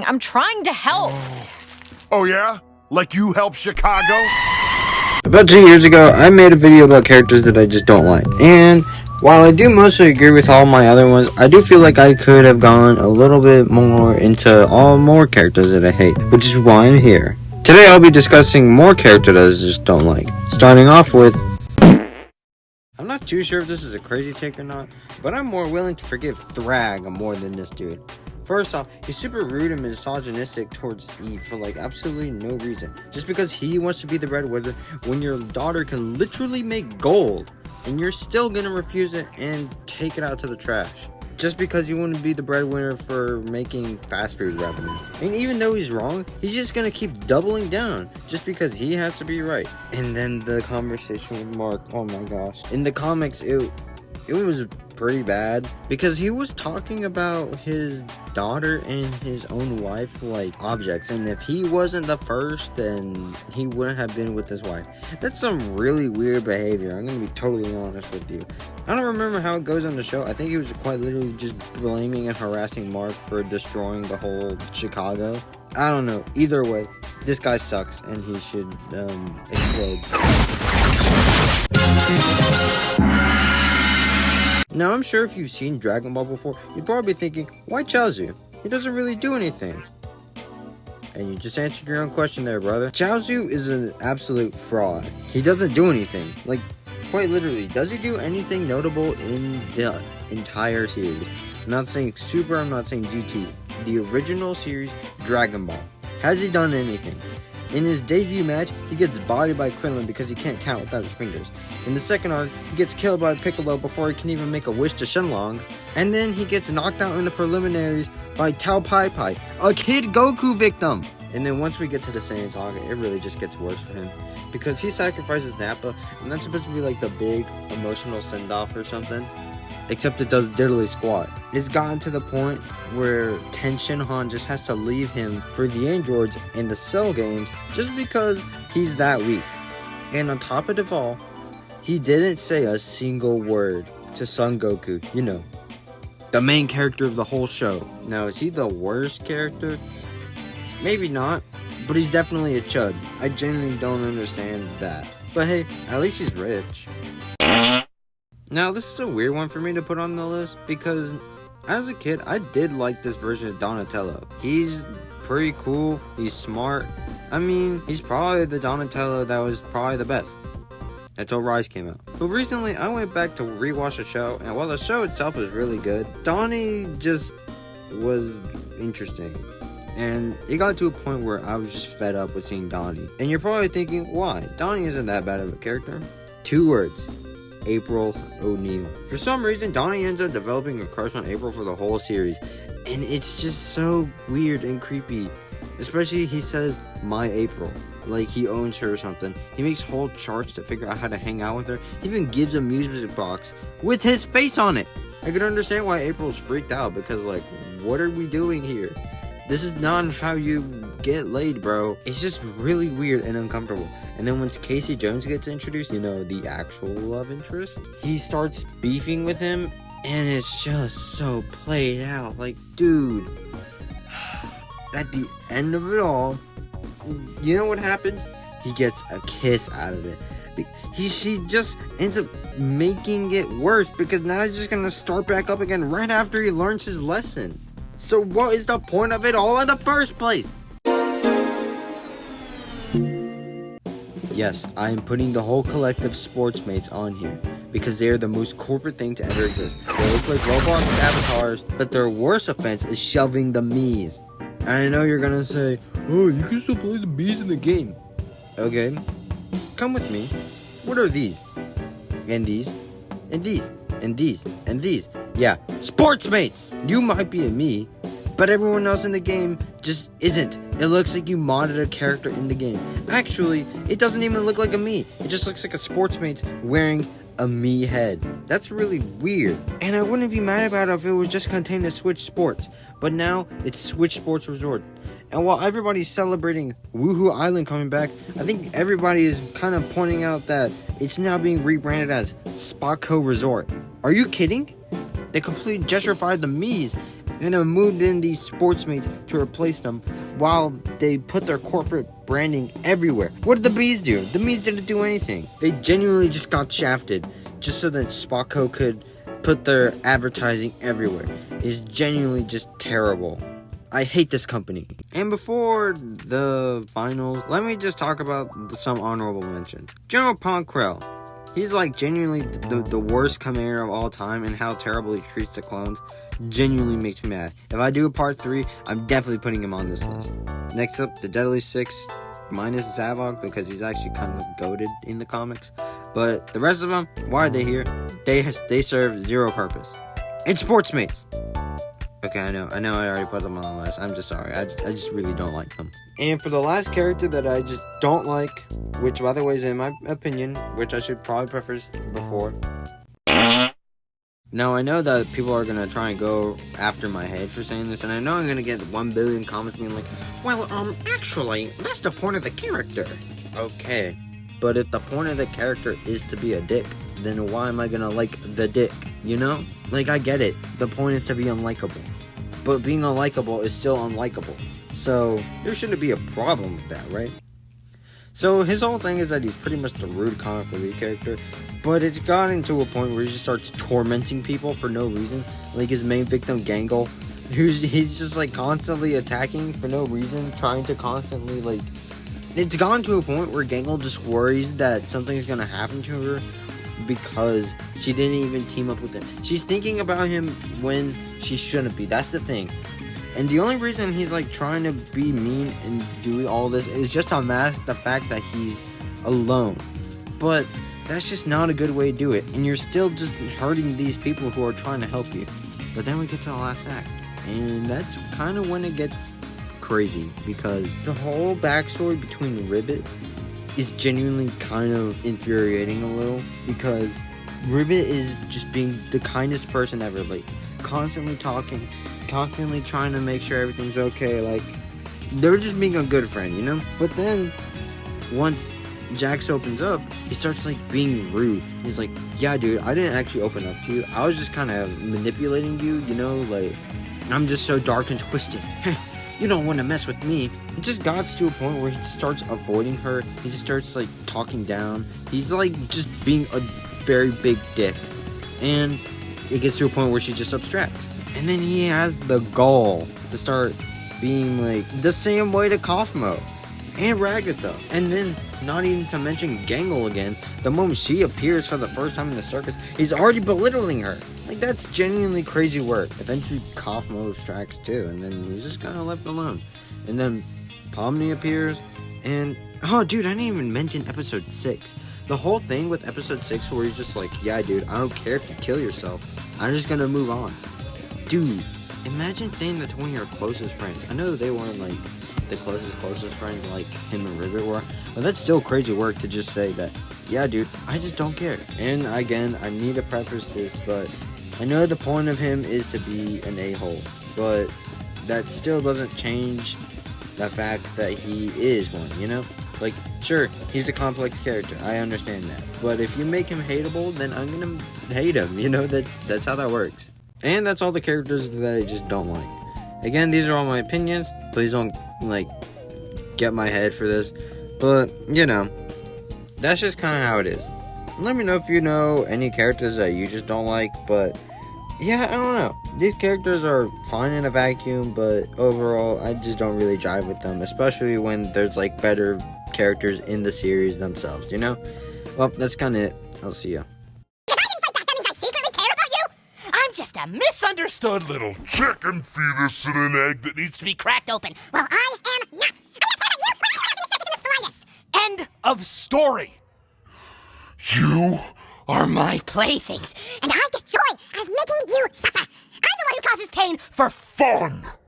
I'm trying to help. Oh yeah? Like you help Chicago? About 2 years ago, I made a video about characters that I just don't like. And while I do mostly agree with all my other ones, I do feel like I could have gone a little bit more into all more characters that I hate, which is why I'm here. Today I'll be discussing more characters that I just don't like. Starting off with... I'm not too sure if this is a crazy take or not, but I'm more willing to forgive Thrag more than this dude. First off, he's super rude and misogynistic towards Eve for like absolutely no reason. Just because he wants to be the breadwinner when your daughter can literally make gold and you're still gonna refuse it and take it out to the trash. Just because you want to be the breadwinner for making fast food revenue. And even though he's wrong, he's just gonna keep doubling down just because he has to be right. And then the conversation with Mark, oh my gosh. In the comics, it was pretty bad because he was talking about his daughter and his own wife like objects, and if he wasn't the first, then he wouldn't have been with his wife. That's some really weird behavior. I'm gonna be totally honest with you. I don't remember how it goes on the show. I think he was quite literally just blaming and harassing Mark for destroying the whole Chicago. I don't know. Either way, this guy sucks and he should explode. Now, I'm sure if you've seen Dragon Ball before, you're probably thinking, why Chaozu? He doesn't really do anything. And you just answered your own question there, brother. Chaozu is an absolute fraud. He doesn't do anything. Like, quite literally, does he do anything notable in the entire series? I'm not saying Super, I'm not saying GT. The original series, Dragon Ball. Has he done anything? In his debut match, he gets bodied by Krillin because he can't count without his fingers. In the second arc, he gets killed by Piccolo before he can even make a wish to Shenlong. And then he gets knocked out in the preliminaries by Tao Pai Pai, a Kid Goku victim. And then once we get to the Saiyan Saga, it really just gets worse for him. Because he sacrifices Nappa, and that's supposed to be like the big emotional send-off or something. Except it does diddly squat. It's gotten to the point where Ten Shinhan just has to leave him for the androids and the Cell games just because he's that weak. And on top of it all, he didn't say a single word to Son Goku, you know, the main character of the whole show. Now, is he the worst character? Maybe not, but he's definitely a chud. I genuinely don't understand that. But hey, at least he's rich. Now, this is a weird one for me to put on the list because as a kid, I did like this version of Donatello. He's pretty cool, he's smart. I mean, he's probably the Donatello that was probably the best until Rise came out. But recently, I went back to rewatch the show, and while the show itself was really good, Donnie just was interesting. And it got to a point where I was just fed up with seeing Donnie. And you're probably thinking, why? Donnie isn't that bad of a character. 2 words. April O'Neil. For some reason, Donnie ends up developing a crush on April for the whole series. And it's just so weird and creepy. Especially he says, my April. Like he owns her or something. He makes whole charts to figure out how to hang out with her. He even gives a music box with his face on it. I can understand why April's freaked out because like, what are we doing here? This is not how you get laid, bro. It's just really weird and uncomfortable. And then once Casey Jones gets introduced, you know, the actual love interest, he starts beefing with him, and it's just so played out. Like, dude, at the end of it all, you know what happens? He gets a kiss out of it. She just ends up making it worse because now he's just gonna start back up again right after he learns his lesson. So what is the point of it all in the first place? Yes, I am putting the whole collective Sportsmates on here because they are the most corporate thing to ever exist. They look like Roblox avatars, but their worst offense is shoving the Miis. And I know you're gonna say, oh, you can still play the Miis in the game. Okay, come with me. What are these? And these, and these, and these, and these. Yeah, Sportsmates! You might be a Mii, but everyone else in the game just isn't. It looks like you modded a character in the game. Actually, it doesn't even look like a Mii. It just looks like a Sportsmates wearing a Mii head. That's really weird. And I wouldn't be mad about it if it was just contained to Switch Sports. But now, it's Switch Sports Resort. And while everybody's celebrating Woohoo Island coming back, I think everybody is kind of pointing out that it's now being rebranded as Spotco Resort. Are you kidding? They completely gentrified the Miis, and then moved in these sportsmates to replace them while they put their corporate branding everywhere. What did the bees do? The bees didn't do anything. They genuinely just got shafted just so that Spocko could put their advertising everywhere. It's genuinely just terrible. I hate this company. And before the finals, let me just talk about some honorable mentions. General Ponkrell. He's like genuinely the worst commander of all time, and how terrible he treats the clones genuinely makes me mad. If I do a part 3, I'm definitely putting him on this list. Next up, the Deadly Six minus Zavok, because he's actually kind of goated in the comics. But the rest of them, why are they here? They serve zero purpose. And Sportsmates. Okay, I know I already put them on the list. I'm just sorry. I just really don't like them. And for the last character that I just don't like, which by the way is in my opinion, which I should probably preface before. Now, I know that people are going to try and go after my head for saying this, and I know I'm going to get 1 billion comments being like, well, actually, that's the point of the character. Okay, but if the point of the character is to be a dick, then why am I going to like the dick, you know? Like, I get it. The point is to be unlikable. But being unlikable is still unlikable. So, there shouldn't be a problem with that, right? So, his whole thing is that he's pretty much the rude comic relief character, but it's gotten to a point where he just starts tormenting people for no reason. Like his main victim, Gangle, he's just like constantly attacking for no reason, trying to constantly like... It's gone to a point where Gangle just worries that something's gonna happen to her because she didn't even team up with him. She's thinking about him when she shouldn't be. That's the thing. And the only reason he's like trying to be mean and do all this is just to mask the fact that he's alone. But that's just not a good way to do it. And you're still just hurting these people who are trying to help you. But then we get to the last act. And that's kind of when it gets crazy. Because the whole backstory between Ribbit is genuinely kind of infuriating a little. Because Ribbit is just being the kindest person ever. Like, constantly talking, constantly trying to make sure everything's okay. Like, they're just being a good friend, you know? But then, once Jax opens up, he starts like being rude. He's like, yeah dude, I didn't actually open up to you. I was just kind of manipulating you, you know, like, I'm just so dark and twisted. You don't want to mess with me. It just got to a point where he starts avoiding her. He just starts like talking down. He's like just being a very big dick. And it gets to a point where she just abstracts. And then he has the gall to start being like the same way to Kaufmo and Ragatha. And then, not even to mention Gangle again, the moment she appears for the first time in the circus, he's already belittling her. Like, that's genuinely crazy work. Eventually, Kaufmo abstracts too, and then he's just kind of left alone. And then Pomni appears, and oh dude, I didn't even mention episode 6. The whole thing with episode 6 where he's just like, yeah dude, I don't care if you kill yourself, I'm just gonna move on. Dude, imagine saying that to one of your closest friends. I know they weren't like the closest friends like him and Ribbit were, but that's still crazy work to just say that, yeah dude, I just don't care. And again, I need to preface this, but I know the point of him is to be an a-hole, but that still doesn't change the fact that he is one, you know? Like, sure, he's a complex character, I understand that, but if you make him hateable, then I'm gonna hate him, you know? That's how that works. And that's all the characters that I just don't like. Again, these are all my opinions. Please don't, like, get my head for this. But, you know, that's just kind of how it is. Let me know if you know any characters that you just don't like. But, yeah, I don't know. These characters are fine in a vacuum, but overall, I just don't really jive with them. Especially when there's, like, better characters in the series themselves, you know? Well, that's kind of it. I'll see ya. Just a misunderstood little Chicken fetus in an egg that needs to be cracked open. Well, I am not. In the slightest. End of story. You are My playthings, And I get joy out of making you suffer. I'm the one who causes pain for fun.